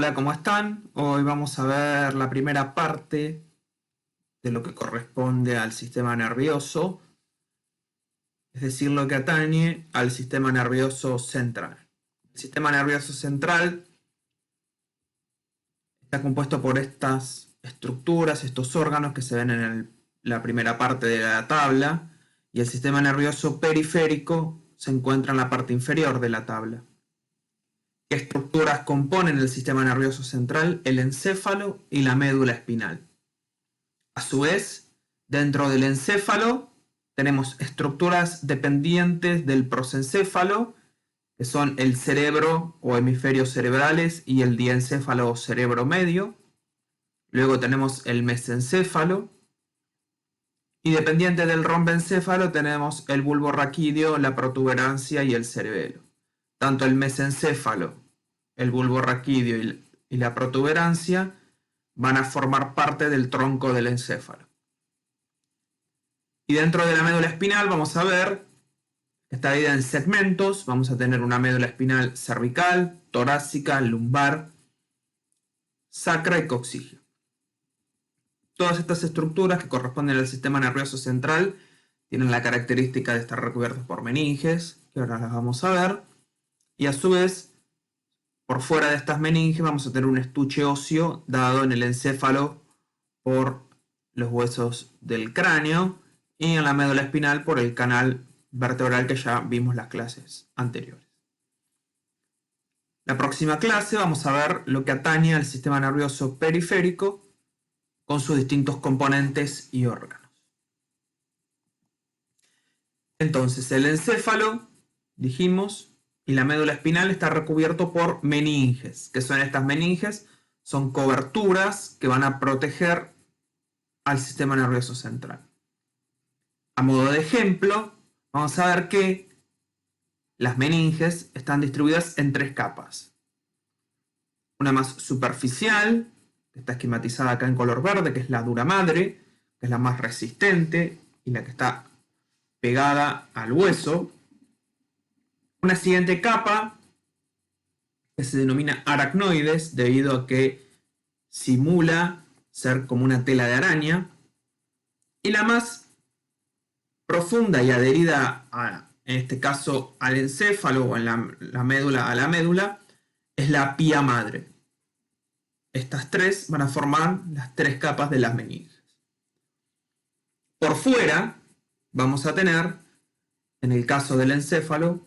Hola, ¿cómo están? Hoy vamos a ver la primera parte de lo que corresponde al sistema nervioso, es decir, lo que atañe al sistema nervioso central. El sistema nervioso central está compuesto por estas estructuras, estos órganos que se ven en la primera parte de la tabla, y el sistema nervioso periférico se encuentra en la parte inferior de la tabla. ¿Qué estructuras componen el sistema nervioso central? El encéfalo y la médula espinal. A su vez, dentro del encéfalo tenemos estructuras dependientes del prosencéfalo, que son el cerebro o hemisferios cerebrales y el diencéfalo o cerebro medio. Luego tenemos el mesencéfalo. Y dependiente del rombencéfalo tenemos el bulbo raquídeo, la protuberancia y el cerebelo. Tanto el mesencéfalo, el bulbo raquídeo y la protuberancia van a formar parte del tronco del encéfalo. Y dentro de la médula espinal vamos a ver que está dividida en segmentos. Vamos a tener una médula espinal cervical, torácica, lumbar, sacra y coxígea. Todas estas estructuras que corresponden al sistema nervioso central tienen la característica de estar recubiertas por meninges, que ahora las vamos a ver, y a su vez, por fuera de estas meninges vamos a tener un estuche óseo dado en el encéfalo por los huesos del cráneo y en la médula espinal por el canal vertebral que ya vimos las clases anteriores. La próxima clase vamos a ver lo que atañe al sistema nervioso periférico con sus distintos componentes y órganos. Entonces, el encéfalo, dijimos, y la médula espinal está recubierto por meninges. ¿Qué son estas meninges? Son coberturas que van a proteger al sistema nervioso central. A modo de ejemplo, vamos a ver que las meninges están distribuidas en tres capas. Una más superficial, que está esquematizada acá en color verde, que es la dura madre, que es la más resistente y la que está pegada al hueso. Una siguiente capa que se denomina aracnoides debido a que simula ser como una tela de araña. Y la más profunda y adherida en este caso al encéfalo o en la médula a la médula es la pía madre. Estas tres van a formar las tres capas de las meninges. Por fuera vamos a tener, en el caso del encéfalo,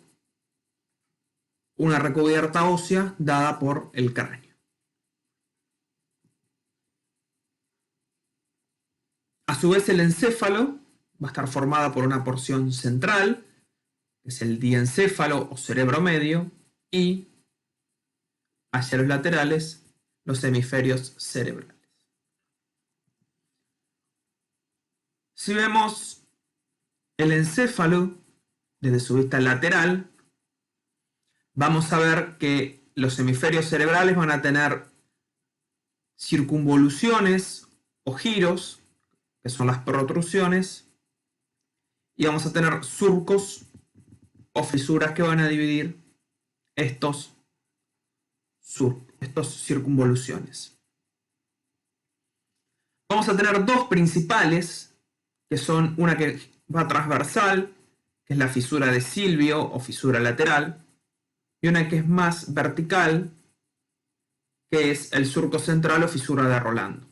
una recubierta ósea dada por el cráneo. A su vez, el encéfalo va a estar formado por una porción central, que es el diencéfalo o cerebro medio, y hacia los laterales, los hemisferios cerebrales. Si vemos el encéfalo desde su vista lateral, vamos a ver que los hemisferios cerebrales van a tener circunvoluciones o giros, que son las protrusiones, y vamos a tener surcos o fisuras que van a dividir estos circunvoluciones. Vamos a tener dos principales, que son una que va transversal, que es la fisura de Silvio o fisura lateral, y una que es más vertical, que es el surco central o fisura de Rolando.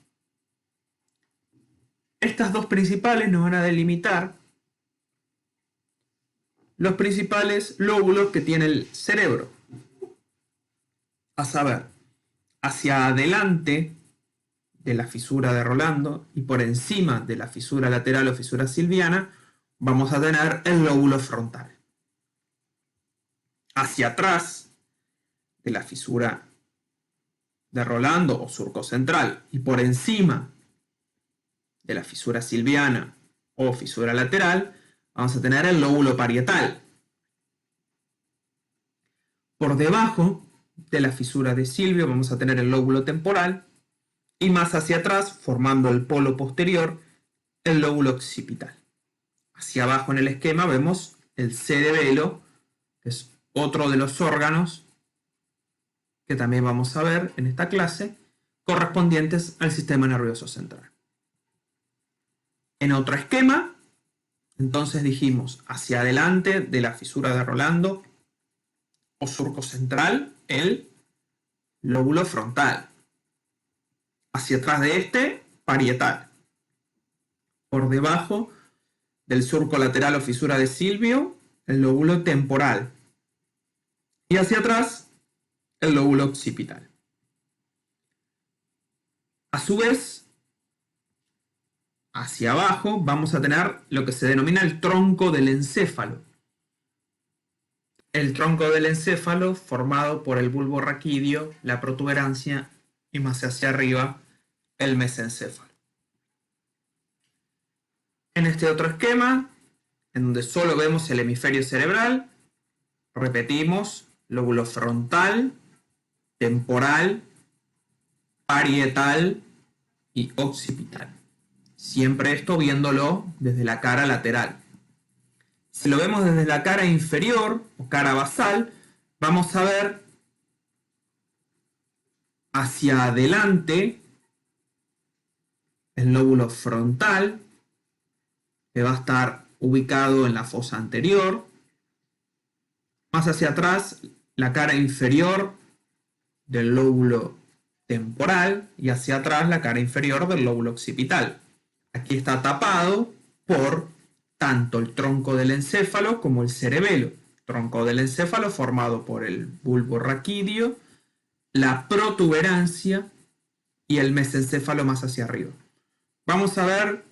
Estas dos principales nos van a delimitar los principales lóbulos que tiene el cerebro. A saber, hacia adelante de la fisura de Rolando y por encima de la fisura lateral o fisura silviana, vamos a tener el lóbulo frontal. Hacia atrás de la fisura de Rolando o surco central y por encima de la fisura silviana o fisura lateral, vamos a tener el lóbulo parietal. Por debajo de la fisura de Silvio vamos a tener el lóbulo temporal y más hacia atrás, formando el polo posterior, el lóbulo occipital. Hacia abajo en el esquema vemos el cerebelo, que es otro de los órganos que también vamos a ver en esta clase, correspondientes al sistema nervioso central. En otro esquema, entonces dijimos hacia adelante de la fisura de Rolando o surco central, el lóbulo frontal. Hacia atrás de este, parietal. Por debajo del surco lateral o fisura de Silvio, el lóbulo temporal. Y hacia atrás, el lóbulo occipital. A su vez, hacia abajo vamos a tener lo que se denomina el tronco del encéfalo. El tronco del encéfalo formado por el bulbo raquídeo, la protuberancia y más hacia arriba el mesencéfalo. En este otro esquema, en donde solo vemos el hemisferio cerebral, repetimos lóbulo frontal, temporal, parietal y occipital. Siempre esto viéndolo desde la cara lateral. Si lo vemos desde la cara inferior o cara basal, vamos a ver hacia adelante el lóbulo frontal, que va a estar ubicado en la fosa anterior. Más hacia atrás, la cara inferior del lóbulo temporal y hacia atrás la cara inferior del lóbulo occipital. Aquí está tapado por tanto el tronco del encéfalo como el cerebelo. Tronco del encéfalo formado por el bulbo raquídeo, la protuberancia y el mesencéfalo más hacia arriba. Vamos a ver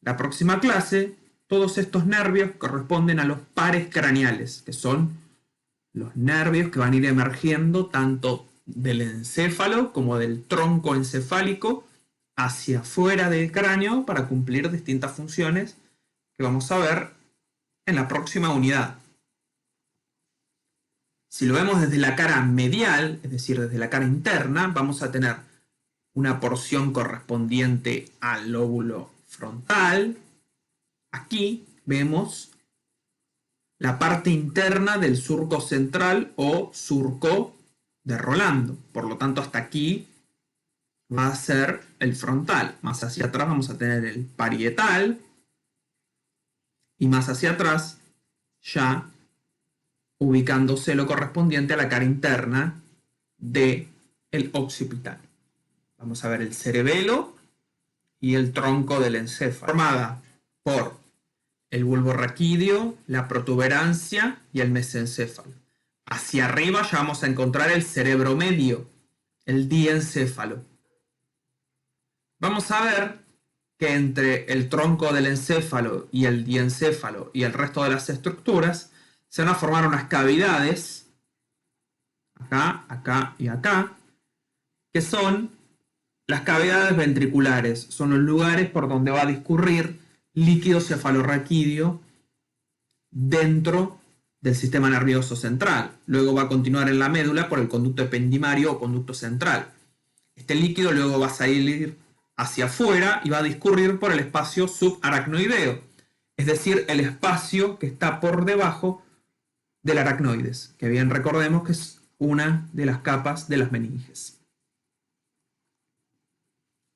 la próxima clase. Todos estos nervios corresponden a los pares craneales, que son los nervios que van a ir emergiendo tanto del encéfalo como del tronco encefálico hacia afuera del cráneo para cumplir distintas funciones que vamos a ver en la próxima unidad. Si lo vemos desde la cara medial, es decir, desde la cara interna, vamos a tener una porción correspondiente al lóbulo frontal. Aquí vemos la parte interna del surco central o surco de Rolando. Por lo tanto, hasta aquí va a ser el frontal. Más hacia atrás vamos a tener el parietal. Y más hacia atrás, ya ubicándose lo correspondiente a la cara interna del occipital. Vamos a ver el cerebelo y el tronco del encéfalo, formada por el bulbo raquídeo, la protuberancia y el mesencéfalo. Hacia arriba ya vamos a encontrar el cerebro medio, el diencéfalo. Vamos a ver que entre el tronco del encéfalo y el diencéfalo y el resto de las estructuras se van a formar unas cavidades, acá, acá y acá, que son las cavidades ventriculares. Son los lugares por donde va a discurrir líquido cefalorraquídeo dentro del sistema nervioso central. Luego va a continuar en la médula por el conducto ependimario o conducto central. Este líquido luego va a salir hacia afuera y va a discurrir por el espacio subaracnoideo, es decir, el espacio que está por debajo del aracnoides, que bien recordemos que es una de las capas de las meninges.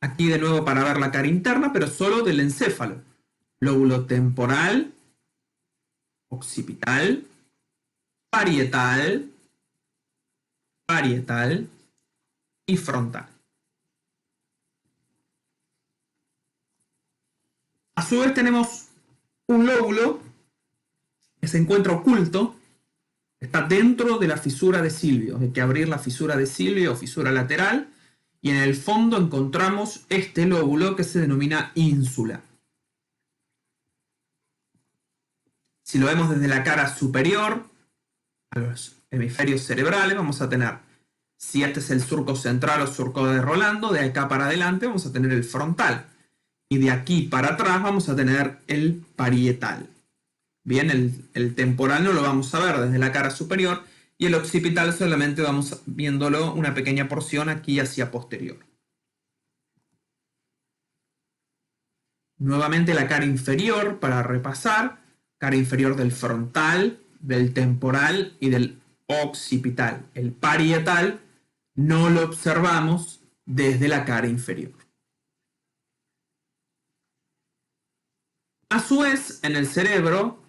Aquí de nuevo para ver la cara interna, pero solo del encéfalo. Lóbulo temporal, occipital, parietal, parietal y frontal. A su vez tenemos un lóbulo que se encuentra oculto, está dentro de la fisura de Silvio. Hay que abrir la fisura de Silvio o fisura lateral y en el fondo encontramos este lóbulo que se denomina ínsula. Si lo vemos desde la cara superior a los hemisferios cerebrales, vamos a tener, si este es el surco central o surco de Rolando, de acá para adelante vamos a tener el frontal. Y de aquí para atrás vamos a tener el parietal. Bien, el temporal no lo vamos a ver desde la cara superior y el occipital solamente vamos viéndolo una pequeña porción aquí hacia posterior. Nuevamente la cara inferior para repasar, cara inferior del frontal, del temporal y del occipital. El parietal no lo observamos desde la cara inferior. A su vez, en el cerebro,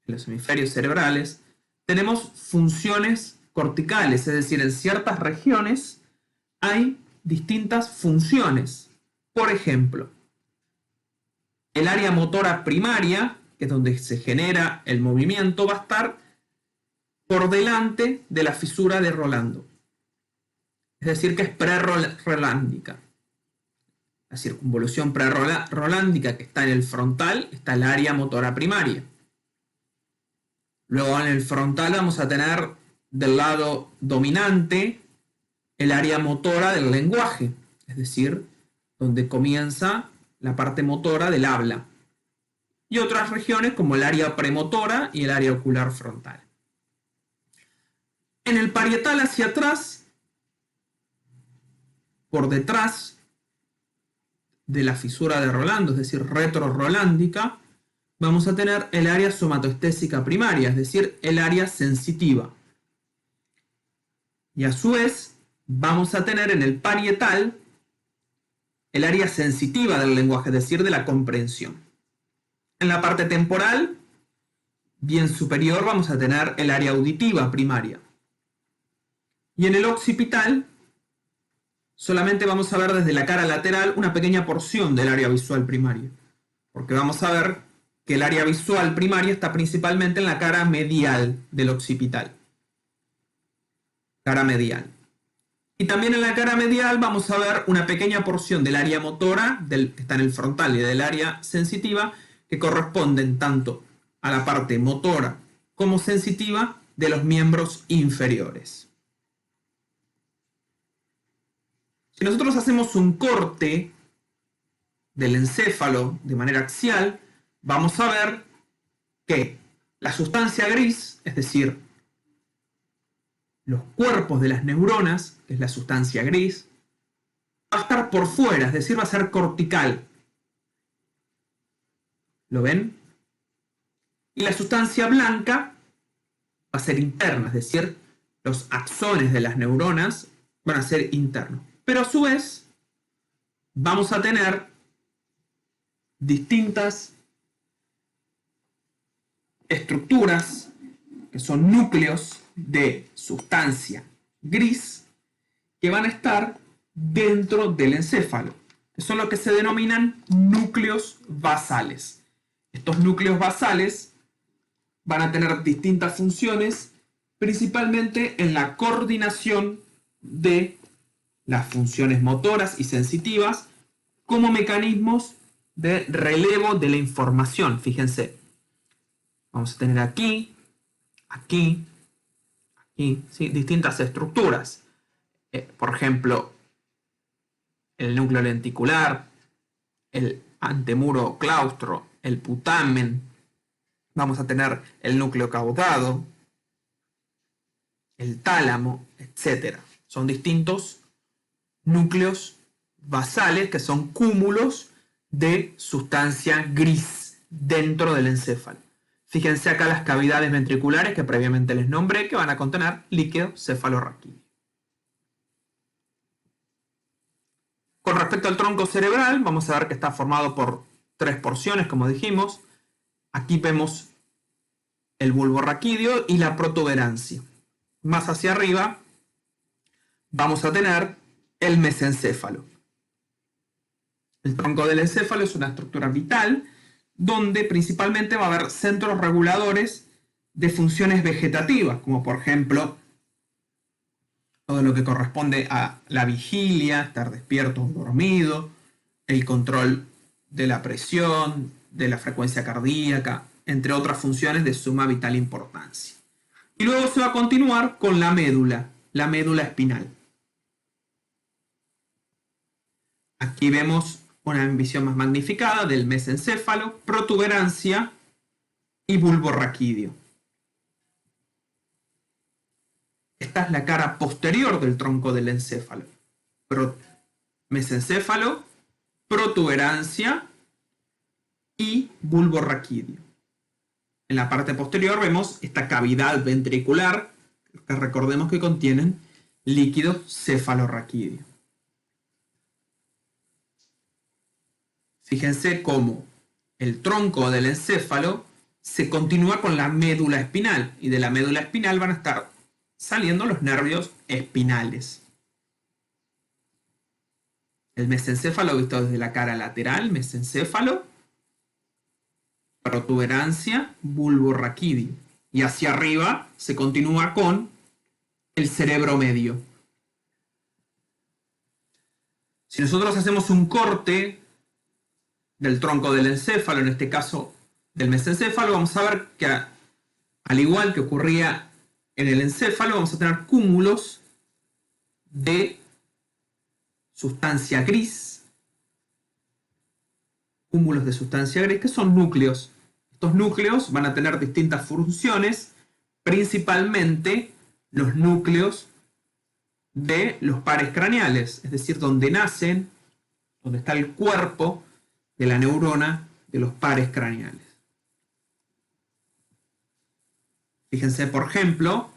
en los hemisferios cerebrales, tenemos funciones corticales, es decir, en ciertas regiones hay distintas funciones. Por ejemplo, el área motora primaria, que es donde se genera el movimiento, va a estar por delante de la fisura de Rolando. Es decir, que es prerolándica. La circunvolución prerolándica que está en el frontal está el área motora primaria. Luego en el frontal vamos a tener del lado dominante el área motora del lenguaje, es decir, donde comienza la parte motora del habla. Y otras regiones como el área premotora y el área ocular frontal. En el parietal hacia atrás, por detrás de la fisura de Rolando, es decir, retrorolándica, vamos a tener el área somatoestésica primaria, es decir, el área sensitiva. Y a su vez, vamos a tener en el parietal el área sensitiva del lenguaje, es decir, de la comprensión. En la parte temporal, bien superior, vamos a tener el área auditiva primaria. Y en el occipital, solamente vamos a ver desde la cara lateral una pequeña porción del área visual primaria. Porque vamos a ver que el área visual primaria está principalmente en la cara medial del occipital. Cara medial. Y también en la cara medial vamos a ver una pequeña porción del área motora, que está en el frontal, y del área sensitiva, que corresponden tanto a la parte motora como sensitiva de los miembros inferiores. Si nosotros hacemos un corte del encéfalo de manera axial, vamos a ver que la sustancia gris, es decir, los cuerpos de las neuronas, que es la sustancia gris, va a estar por fuera, es decir, va a ser cortical. ¿Lo ven? Y la sustancia blanca va a ser interna, es decir, los axones de las neuronas van a ser internos. Pero a su vez, vamos a tener distintas estructuras que son núcleos de sustancia gris que van a estar dentro del encéfalo, que son lo que se denominan núcleos basales. Estos núcleos basales van a tener distintas funciones, principalmente en la coordinación de las funciones motoras y sensitivas como mecanismos de relevo de la información. Fíjense, vamos a tener aquí, aquí, aquí, ¿sí? Distintas estructuras. Por ejemplo, el núcleo lenticular, el antemuro claustro, el putamen. Vamos a tener el núcleo caudado, el tálamo, etc. Son distintos núcleos basales que son cúmulos de sustancia gris dentro del encéfalo. Fíjense acá las cavidades ventriculares que previamente les nombré, que van a contener líquido cefalorraquídeo. Con respecto al tronco cerebral, vamos a ver que está formado por 3 porciones, como dijimos. Aquí vemos el bulbo raquídeo y la protuberancia. Más hacia arriba vamos a tener el mesencéfalo. El tronco del encéfalo es una estructura vital donde principalmente va a haber centros reguladores de funciones vegetativas, como por ejemplo todo lo que corresponde a la vigilia, estar despierto o dormido, el control de la presión, de la frecuencia cardíaca, entre otras funciones de suma vital importancia. Y luego se va a continuar con la médula espinal. Aquí vemos una visión más magnificada del mesencéfalo, protuberancia y bulbo raquídeo. Esta es la cara posterior del tronco del encéfalo. Mesencéfalo, protuberancia y bulbo raquídeo. En la parte posterior vemos esta cavidad ventricular, que recordemos que contienen líquido cefalorraquídeo. Fíjense cómo el tronco del encéfalo se continúa con la médula espinal, y de la médula espinal van a estar saliendo los nervios espinales. El mesencéfalo visto desde la cara lateral, mesencéfalo, protuberancia, bulbo raquídeo. Y hacia arriba se continúa con el cerebro medio. Si nosotros hacemos un corte del tronco del encéfalo, en este caso del mesencéfalo, vamos a ver que al igual que ocurría en el encéfalo, vamos a tener cúmulos de sustancia gris, que son núcleos. Estos núcleos van a tener distintas funciones, principalmente los núcleos de los pares craneales, es decir, donde nacen, donde está el cuerpo de la neurona de los pares craneales. Fíjense, por ejemplo,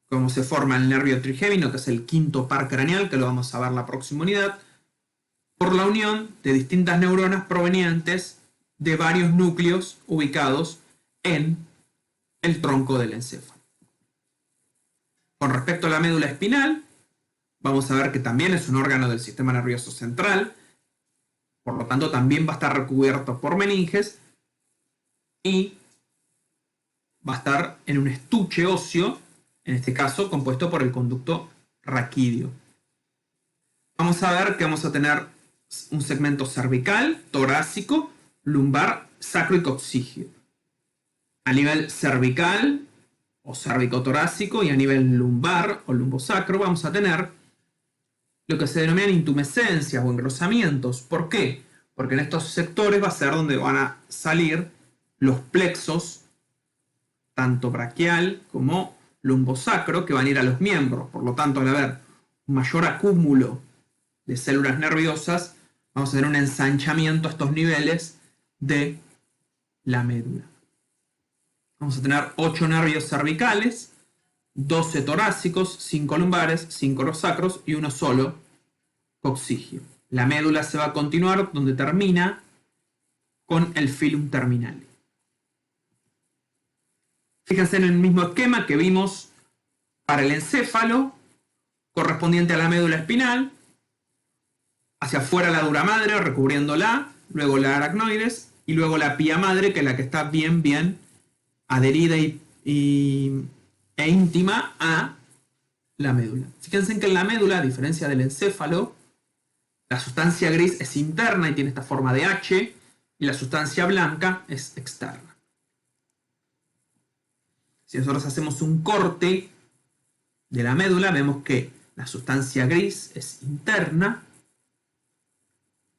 cómo se forma el nervio trigémino, que es el quinto par craneal, que lo vamos a ver en la próxima unidad, por la unión de distintas neuronas provenientes de varios núcleos ubicados en el tronco del encéfalo. Con respecto a la médula espinal, vamos a ver que también es un órgano del sistema nervioso central, por lo tanto también va a estar recubierto por meninges y va a estar en un estuche óseo, en este caso compuesto por el conducto raquídeo. Vamos a ver que vamos a tener un segmento cervical, torácico, lumbar, sacro y coccígeo. A nivel cervical o cérvico-torácico y a nivel lumbar o lumbosacro vamos a tener lo que se denominan intumescencias o engrosamientos. ¿Por qué? Porque en estos sectores va a ser donde van a salir los plexos, tanto braquial como lumbosacro, que van a ir a los miembros. Por lo tanto, al haber un mayor acúmulo de células nerviosas, vamos a tener un ensanchamiento a estos niveles de la médula. Vamos a tener 8 nervios cervicales, 12 torácicos, 5 lumbares, 5 los sacros y uno solo coccígeo. La médula se va a continuar donde termina con el filum terminal. Fíjense en el mismo esquema que vimos para el encéfalo, correspondiente a la médula espinal, hacia afuera la dura madre recubriéndola, luego la aracnoides y luego la pía madre, que es la que está bien adherida e íntima a la médula. Fíjense en que en la médula, a diferencia del encéfalo, la sustancia gris es interna y tiene esta forma de H, y la sustancia blanca es externa. Si nosotros hacemos un corte de la médula, vemos que la sustancia gris es interna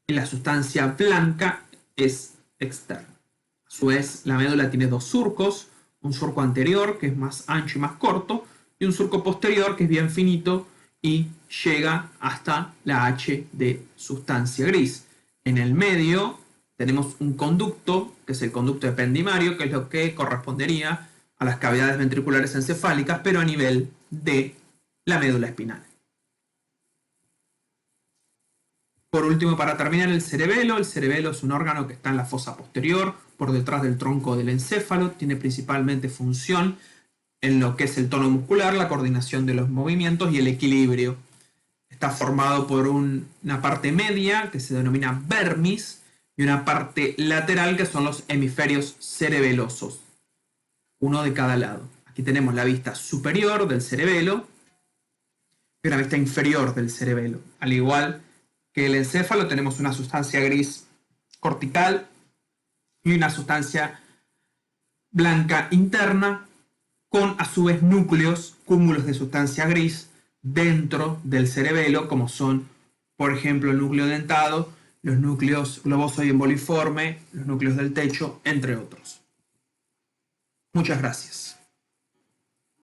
y la sustancia blanca es externa. A su vez, la médula tiene dos surcos, un surco anterior que es más ancho y más corto, y un surco posterior que es bien finito y llega hasta la H de sustancia gris. En el medio tenemos un conducto, que es el conducto ependimario, que es lo que correspondería a las cavidades ventriculares encefálicas, pero a nivel de la médula espinal. Por último, para terminar, el cerebelo. El cerebelo es un órgano que está en la fosa posterior, por detrás del tronco del encéfalo. Tiene principalmente función en lo que es el tono muscular, la coordinación de los movimientos y el equilibrio. Está formado por una parte media, que se denomina vermis, y una parte lateral, que son los hemisferios cerebelosos, uno de cada lado. Aquí tenemos la vista superior del cerebelo y una vista inferior del cerebelo. Al igual que el encéfalo, tenemos una sustancia gris cortical y una sustancia blanca interna, con a su vez núcleos, cúmulos de sustancia gris dentro del cerebelo, como son, por ejemplo, el núcleo dentado, los núcleos globoso y emboliforme, los núcleos del techo, entre otros. Muchas gracias.